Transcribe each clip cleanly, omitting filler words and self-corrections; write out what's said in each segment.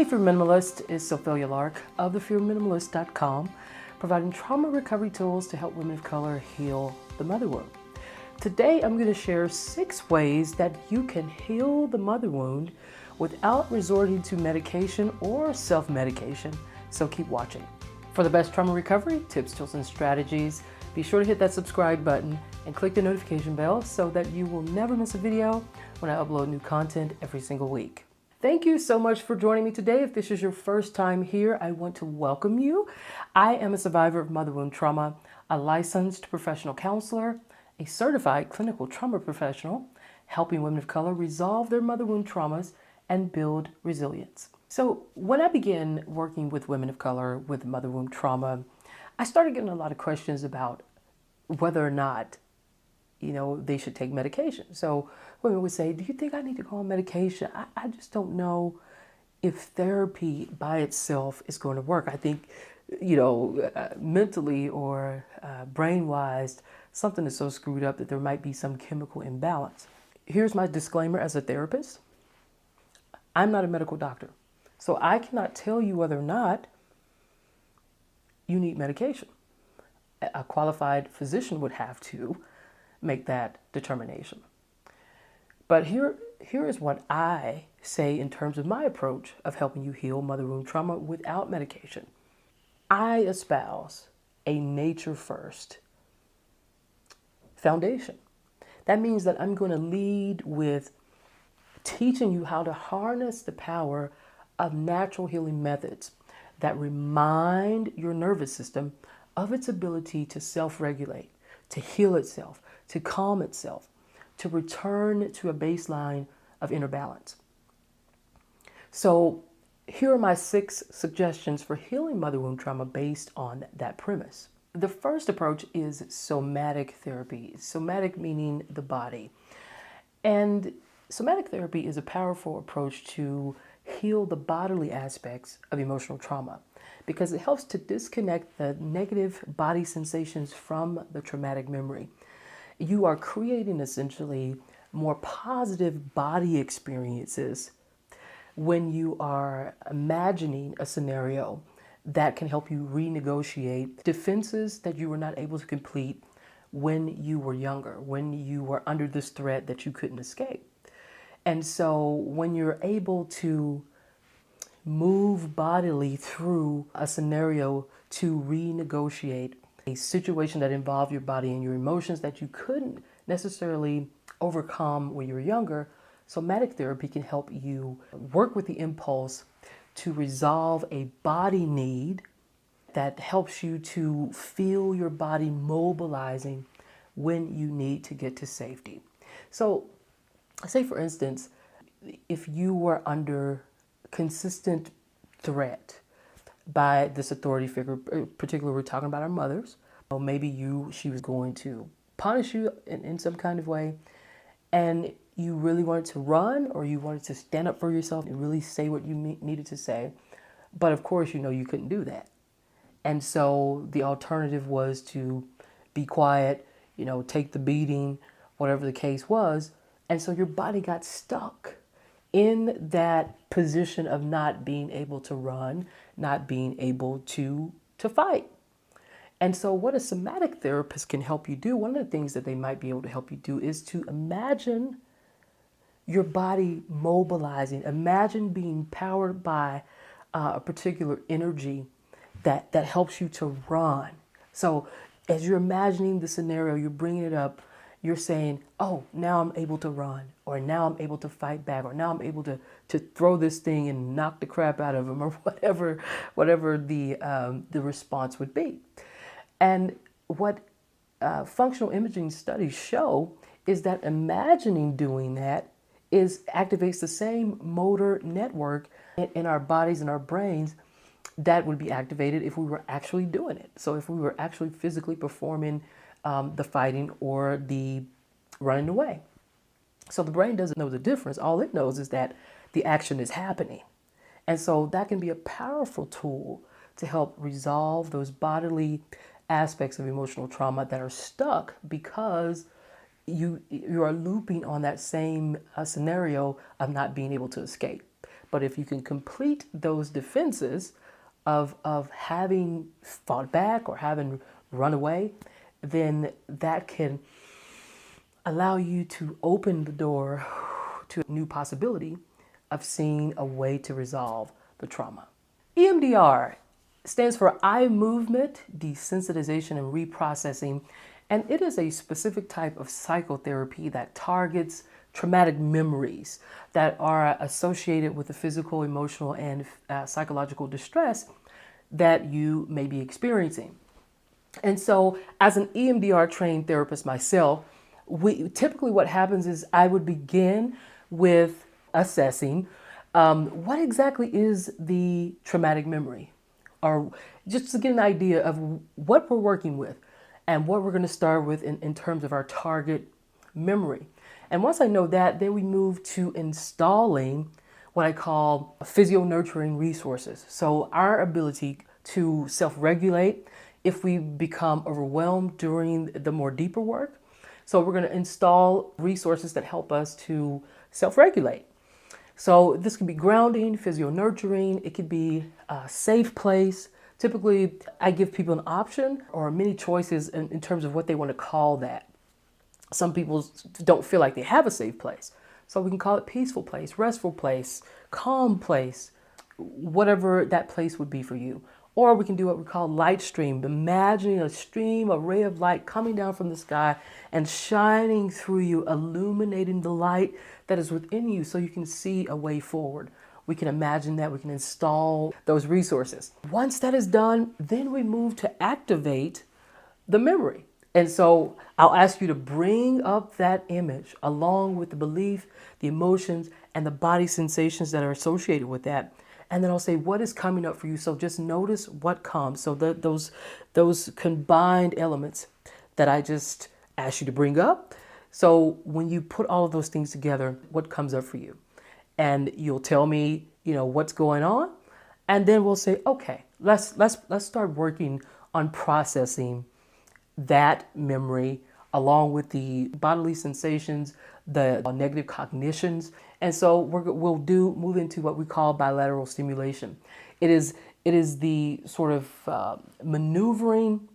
Hey Fear Minimalist, it's Sophia Lark of thefearminimalist.com, providing trauma recovery tools to help women of color heal the mother wound. Today I'm going to share 6 ways that you can heal the mother wound without resorting to medication or self-medication, so keep watching. For the best trauma recovery tips, tools, and strategies, be sure to hit that subscribe button and click the notification bell so that you will never miss a video when I upload new content every single week. Thank you so much for joining me today. If this is your first time here, I want to welcome you. I am a survivor of mother wound trauma, a licensed professional counselor, a certified clinical trauma professional, helping women of color resolve their mother wound traumas and build resilience. So when I began working with women of color with mother wound trauma, I started getting a lot of questions about whether or not they should take medication. So women would say, do you think I need to go on medication? I just don't know if therapy by itself is going to work. I think, mentally or brain-wise, something is so screwed up that there might be some chemical imbalance. Here's my disclaimer as a therapist. I'm not a medical doctor, so I cannot tell you whether or not you need medication. A qualified physician would have to make that determination. But here is what I say in terms of my approach of helping you heal mother wound trauma without medication. I espouse a nature-first foundation. That means that I'm going to lead with teaching you how to harness the power of natural healing methods that remind your nervous system of its ability to self-regulate, to heal itself, to calm itself, to return to a baseline of inner balance. So here are my 6 suggestions for healing mother wound trauma based on that premise. The first approach is somatic therapy. Somatic meaning the body. And somatic therapy is a powerful approach to heal the bodily aspects of emotional trauma because it helps to disconnect the negative body sensations from the traumatic memory. You are creating essentially more positive body experiences when you are imagining a scenario that can help you renegotiate defenses that you were not able to complete when you were younger, when you were under this threat that you couldn't escape. And so when you're able to move bodily through a scenario to renegotiate a situation that involved your body and your emotions that you couldn't necessarily overcome when you were younger, somatic therapy can help you work with the impulse to resolve a body need that helps you to feel your body mobilizing when you need to get to safety. So say, for instance, if you were under consistent threat by this authority figure, particularly we're talking about our mothers, or maybe she was going to punish you in some kind of way, and you really wanted to run or you wanted to stand up for yourself and really say what you needed to say. But of course, you couldn't do that. And so the alternative was to be quiet, take the beating, whatever the case was. And so your body got stuck in that position of not being able to run, not being able to fight. And so what a somatic therapist can help you do, one of the things that they might be able to help you do is to imagine your body mobilizing. Imagine being powered by a particular energy that helps you to run. So as you're imagining the scenario, you're bringing it up, you're saying, oh, now I'm able to run, or now I'm able to fight back, or now I'm able to throw this thing and knock the crap out of them, or whatever the response would be. And what functional imaging studies show is that imagining doing that activates the same motor network in our bodies and our brains that would be activated if we were actually doing it. So if we were actually physically performing the fighting or the running away. So the brain doesn't know the difference. All it knows is that the action is happening. And so that can be a powerful tool to help resolve those bodily aspects of emotional trauma that are stuck because you are looping on that same scenario of not being able to escape. But if you can complete those defenses of having fought back or having run away, then that can allow you to open the door to a new possibility of seeing a way to resolve the trauma. EMDR stands for eye movement desensitization and reprocessing, and it is a specific type of psychotherapy that targets traumatic memories that are associated with the physical, emotional, and psychological distress that you may be experiencing. And so, as an EMDR trained therapist myself, typically what happens is I would begin with assessing what exactly is the traumatic memory, or just to get an idea of what we're working with and what we're going to start with in terms of our target memory. And once I know that, then we move to installing what I call physio-nurturing resources. So our ability to self-regulate if we become overwhelmed during the more deeper work. So we're going to install resources that help us to self-regulate. So this could be grounding, physio-nurturing. It could be a safe place. Typically, I give people an option or many choices in terms of what they want to call that. Some people don't feel like they have a safe place. So we can call it peaceful place, restful place, calm place, whatever that place would be for you. Or we can do what we call light stream, imagining a stream, a ray of light coming down from the sky and shining through you, illuminating the light that is within you so you can see a way forward. We can imagine that, we can install those resources. Once that is done, then we move to activate the memory. And so I'll ask you to bring up that image along with the belief, the emotions, and the body sensations that are associated with that. And then I'll say, what is coming up for you? So just notice what comes. So those combined elements that I just asked you to bring up. So when you put all of those things together, what comes up for you? And you'll tell me, what's going on. And then we'll say, okay, let's start working on processing that memory along with the bodily sensations, the negative cognitions. And so we'll move into what we call bilateral stimulation. It is the sort of maneuvering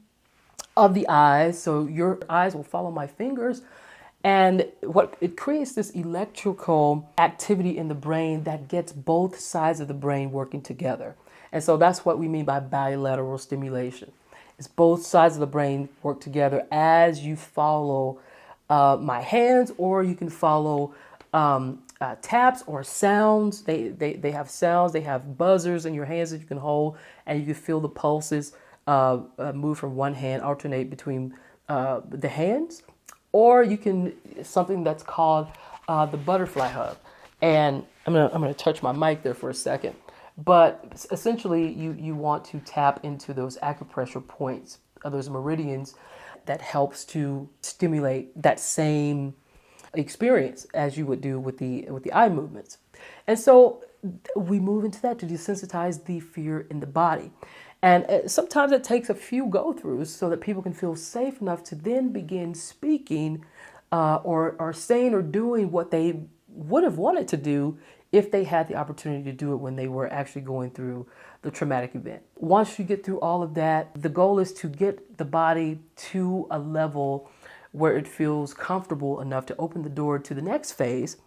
of the eyes. So your eyes will follow my fingers. And it creates this electrical activity in the brain that gets both sides of the brain working together. And so that's what we mean by bilateral stimulation. It's both sides of the brain work together as you follow my hands, or you can follow taps or sounds. They have sounds, they have buzzers in your hands that you can hold, and you can feel the pulses move from one hand, alternate between the hands. Or you can, something that's called the butterfly hug. And I'm gonna touch my mic there for a second. But essentially, you want to tap into those acupressure points, those meridians, that helps to stimulate that same experience as you would do with the eye movements. And so we move into that to desensitize the fear in the body. And sometimes it takes a few go-throughs so that people can feel safe enough to then begin speaking or saying or doing what they would have wanted to do if they had the opportunity to do it when they were actually going through the traumatic event. Once you get through all of that, the goal is to get the body to a level where it feels comfortable enough to open the door to the next phase,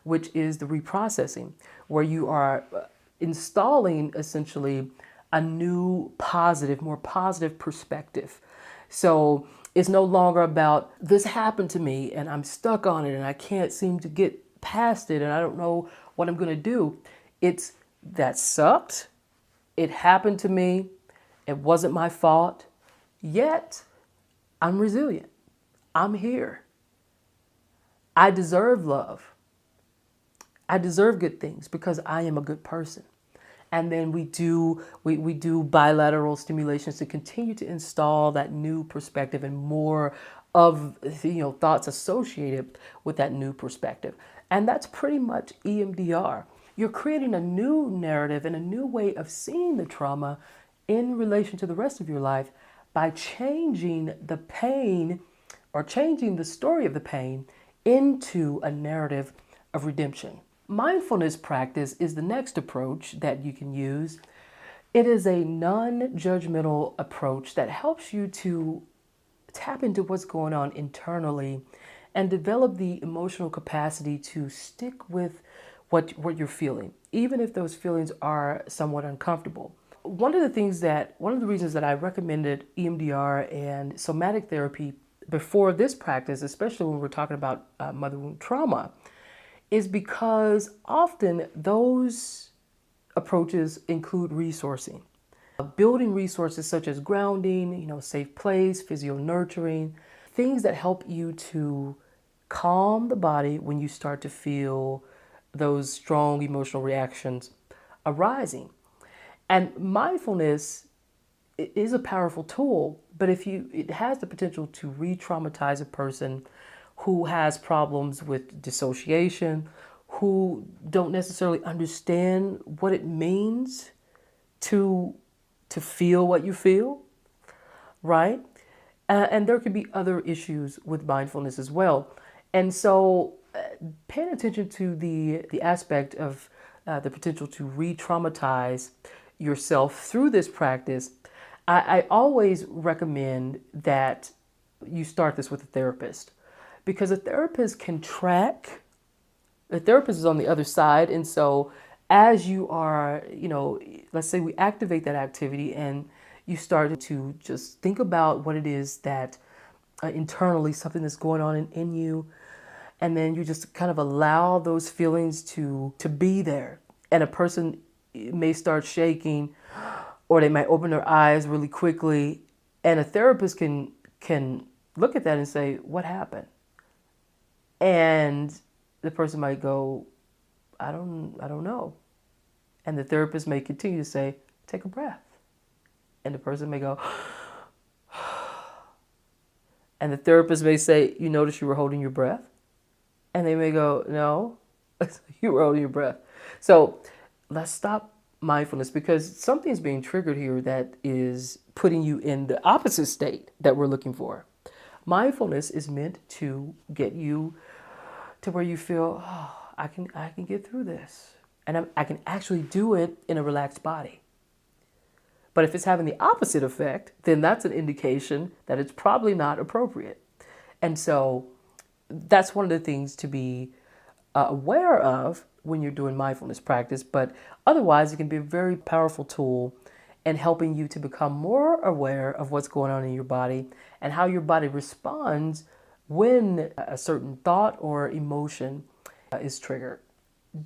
which is the reprocessing, where you are installing essentially a new positive, more positive perspective. So it's no longer about this happened to me and I'm stuck on it and I can't seem to get past it and I don't know what I'm going to do. It's that sucked. It happened to me. It wasn't my fault. Yet I'm resilient. I'm here. I deserve love. I deserve good things because I am a good person. And then we do bilateral stimulations to continue to install that new perspective and more of thoughts associated with that new perspective. And that's pretty much EMDR. You're creating a new narrative and a new way of seeing the trauma in relation to the rest of your life by changing the pain or changing the story of the pain into a narrative of redemption. Mindfulness practice is the next approach that you can use. It is a non-judgmental approach that helps you to tap into what's going on internally and develop the emotional capacity to stick with what you're feeling, even if those feelings are somewhat uncomfortable. One of the reasons that I recommended EMDR and somatic therapy before this practice, especially when we're talking about mother wound trauma, is because often those approaches include resourcing. Building resources such as grounding, safe place, physio nurturing, things that help you to calm the body when you start to feel those strong emotional reactions arising. And mindfulness is a powerful tool, but it has the potential to re-traumatize a person who has problems with dissociation, who don't necessarily understand what it means to feel what you feel, right? And there could be other issues with mindfulness as well. And so paying attention to the aspect of the potential to re-traumatize yourself through this practice, I always recommend that you start this with a therapist, because a therapist can track. The therapist is on the other side, and so as you are, let's say we activate that activity and you start to just think about what it is that internally, something that's going on in you, and then you just kind of allow those feelings to be there. And a person may start shaking, or they might open their eyes really quickly, and a therapist can look at that and say, "What happened?" And the person might go, I don't know. And the therapist may continue to say, "Take a breath." And the person may go, and the therapist may say, "You notice you were holding your breath?" And they may go, "No, you were holding your breath." So let's stop mindfulness, because something's being triggered here that is putting you in the opposite state that we're looking for. Mindfulness is meant to get you to where you feel, I can get through this. And I can actually do it in a relaxed body. But if it's having the opposite effect, then that's an indication that it's probably not appropriate. And so that's one of the things to be aware of when you're doing mindfulness practice. But otherwise, it can be a very powerful tool in helping you to become more aware of what's going on in your body and how your body responds when a certain thought or emotion is triggered.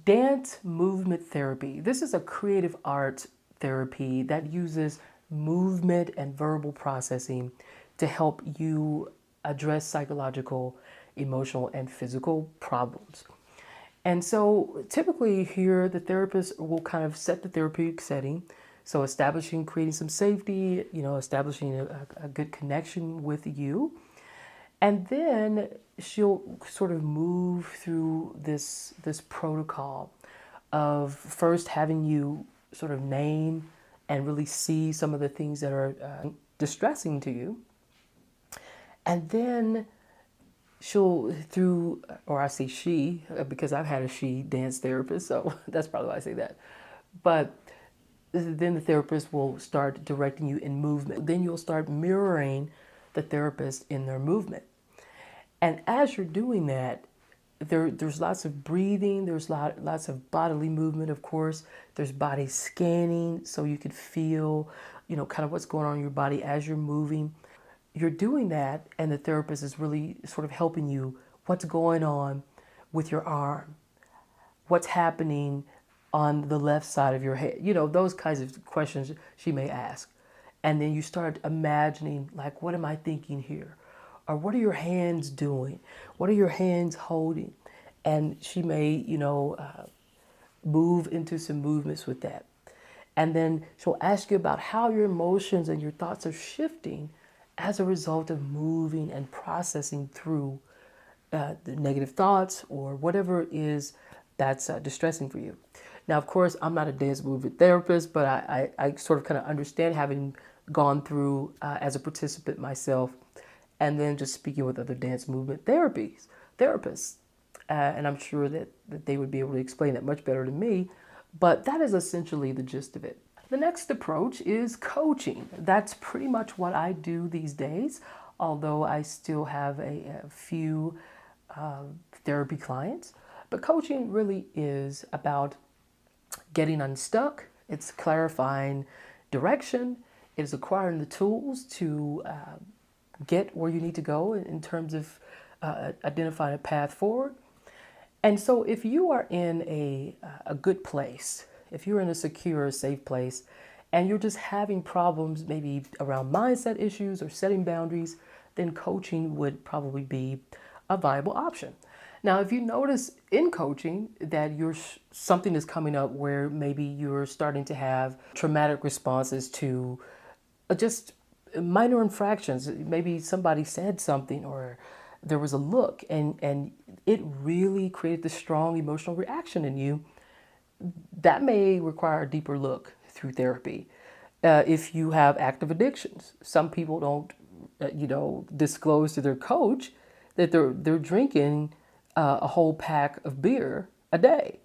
Dance movement therapy. This is a creative art therapy that uses movement and verbal processing to help you address psychological, emotional, and physical problems. And so typically here, the therapist will kind of set the therapeutic setting. So creating some safety, establishing a good connection with you. And then she'll sort of move through this protocol of first having you sort of name and really see some of the things that are distressing to you. And then I say she, because I've had a she dance therapist, so that's probably why I say that. But then the therapist will start directing you in movement. Then you'll start mirroring the therapist in their movement. And as you're doing that, there's lots of breathing, there's lots of bodily movement, of course. There's body scanning, so you can feel, kind of what's going on in your body as you're moving. You're doing that, and the therapist is really sort of helping you. What's going on with your arm? What's happening on the left side of your head? Those kinds of questions she may ask. And then you start imagining, like, what am I thinking here? Or what are your hands doing? What are your hands holding? And she may, move into some movements with that. And then she'll ask you about how your emotions and your thoughts are shifting as a result of moving and processing through the negative thoughts or whatever it is that's distressing for you. Now, of course, I'm not a dance movement therapist, but I sort of kind of understand, having gone through as a participant myself, and then just speaking with other dance movement therapists. and I'm sure that they would be able to explain that much better than me, but that is essentially the gist of it. The next approach is coaching. That's pretty much what I do these days, although I still have a few therapy clients. But coaching really is about getting unstuck. It's clarifying direction. It is acquiring the tools to get where you need to go in terms of identifying a path forward. And so if you are in a good place, if you're in a secure, safe place, and you're just having problems maybe around mindset issues or setting boundaries, then coaching would probably be a viable option. Now, if you notice in coaching that something is coming up where maybe you're starting to have traumatic responses to just minor infractions, maybe somebody said something or there was a look and it really created this strong emotional reaction in you, that may require a deeper look through therapy. If you have active addictions, some people don't, disclose to their coach that they're drinking a whole pack of beer a day.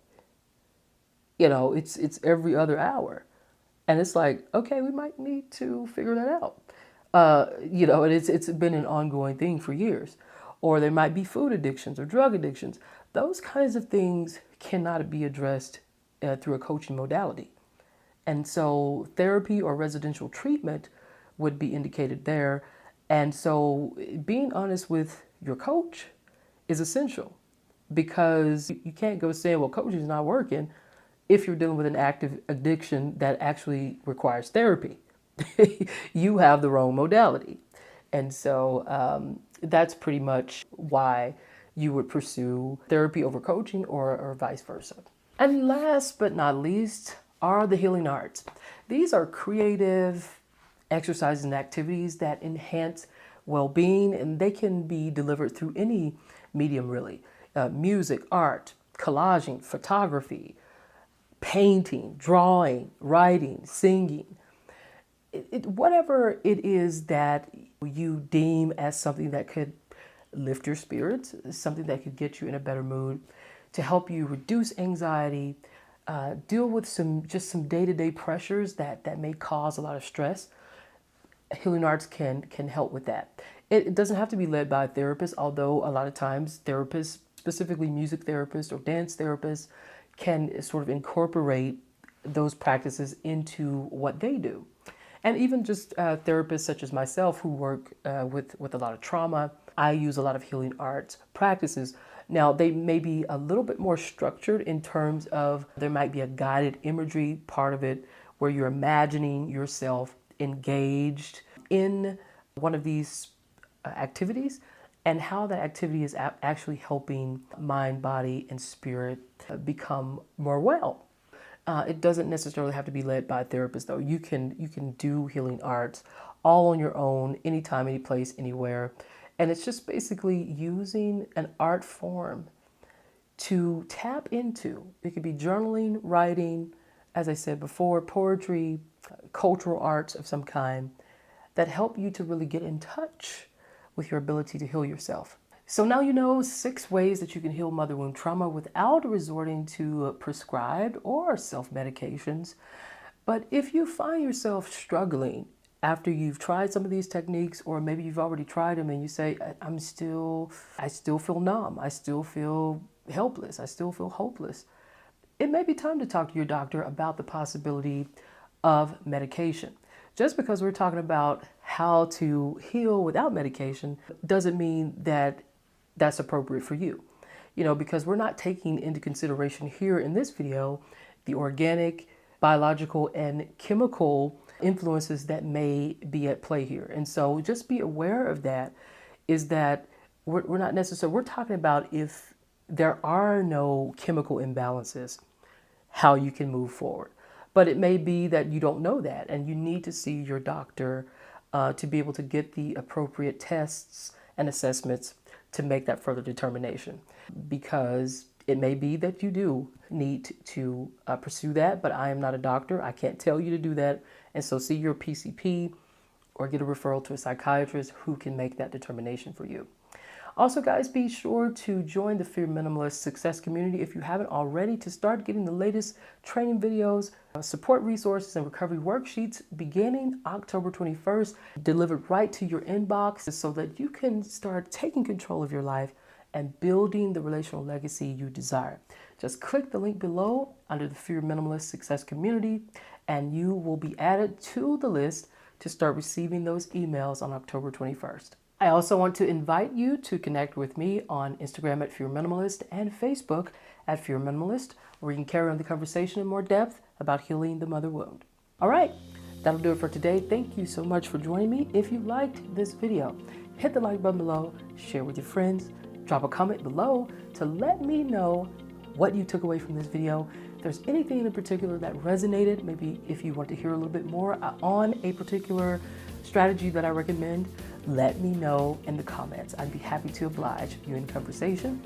It's every other hour, and it's like, okay, we might need to figure that out. And it's been an ongoing thing for years. Or there might be food addictions or drug addictions. Those kinds of things cannot be addressed through a coaching modality. And so therapy or residential treatment would be indicated there. And so being honest with your coach is essential, because you can't go saying, well, coaching is not working if you're dealing with an active addiction that actually requires therapy. You have the wrong modality. And so that's pretty much why you would pursue therapy over coaching or vice versa. And last but not least are the healing arts. These are creative exercises and activities that enhance well-being, and they can be delivered through any medium, really. Music, art, collaging, photography, painting, drawing, writing, singing. Whatever it is that you deem as something that could lift your spirits, something that could get you in a better mood, to help you reduce anxiety, deal with some day-to-day pressures that may cause a lot of stress. Healing arts can help with that. It doesn't have to be led by a therapist, although a lot of times therapists, specifically music therapists or dance therapists, can sort of incorporate those practices into what they do. And even just therapists such as myself who work with a lot of trauma, I use a lot of healing arts practices. Now, they may be a little bit more structured in terms of there might be a guided imagery part of it where you're imagining yourself engaged in one of these activities and how that activity is actually helping mind, body, and spirit become more well. It doesn't necessarily have to be led by a therapist, though. You can do healing arts all on your own, anytime, any place, anywhere. And it's just basically using an art form to tap into. It could be journaling, writing, as I said before, poetry, cultural arts of some kind that help you to really get in touch with your ability to heal yourself. So now you know 6 ways that you can heal mother wound trauma without resorting to prescribed or self-medications. But if you find yourself struggling after you've tried some of these techniques, or maybe you've already tried them and you say, I still feel numb, I still feel helpless, I still feel hopeless, it may be time to talk to your doctor about the possibility of medication. Just because we're talking about how to heal without medication doesn't mean that that's appropriate for you. Because we're not taking into consideration here in this video the organic, biological, and chemical influences that may be at play here. And so just be aware of that, is that we're not necessarily, we're talking about if there are no chemical imbalances, how you can move forward. But it may be that you don't know that, and you need to see your doctor to be able to get the appropriate tests and assessments to make that further determination. Because it may be that you do need to pursue that, but I am not a doctor. I can't tell you to do that. And so see your PCP or get a referral to a psychiatrist who can make that determination for you. Also, guys, be sure to join the Fear Minimalist Success community if you haven't already to start getting the latest training videos, support resources, and recovery worksheets beginning October 21st, delivered right to your inbox so that you can start taking control of your life and building the relational legacy you desire. Just click the link below under the Fear Minimalist Success community, and you will be added to the list to start receiving those emails on October 21st. I also want to invite you to connect with me on Instagram at Fear Minimalist and Facebook at Fear Minimalist, where you can carry on the conversation in more depth about healing the mother wound. All right, that'll do it for today. Thank you so much for joining me. If you liked this video, hit the like button below, share with your friends, drop a comment below to let me know what you took away from this video. If there's anything in particular that resonated, maybe if you want to hear a little bit more on a particular strategy that I recommend, let me know in the comments. I'd be happy to oblige you in conversation.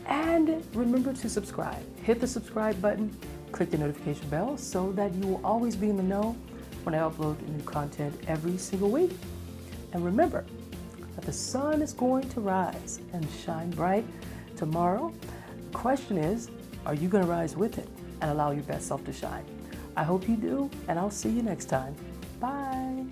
And remember to subscribe. Hit the subscribe button, click the notification bell so that you will always be in the know when I upload new content every single week. And remember that the sun is going to rise and shine bright tomorrow. The question is, are you going to rise with it and allow your best self to shine? I hope you do, and I'll see you next time. Bye.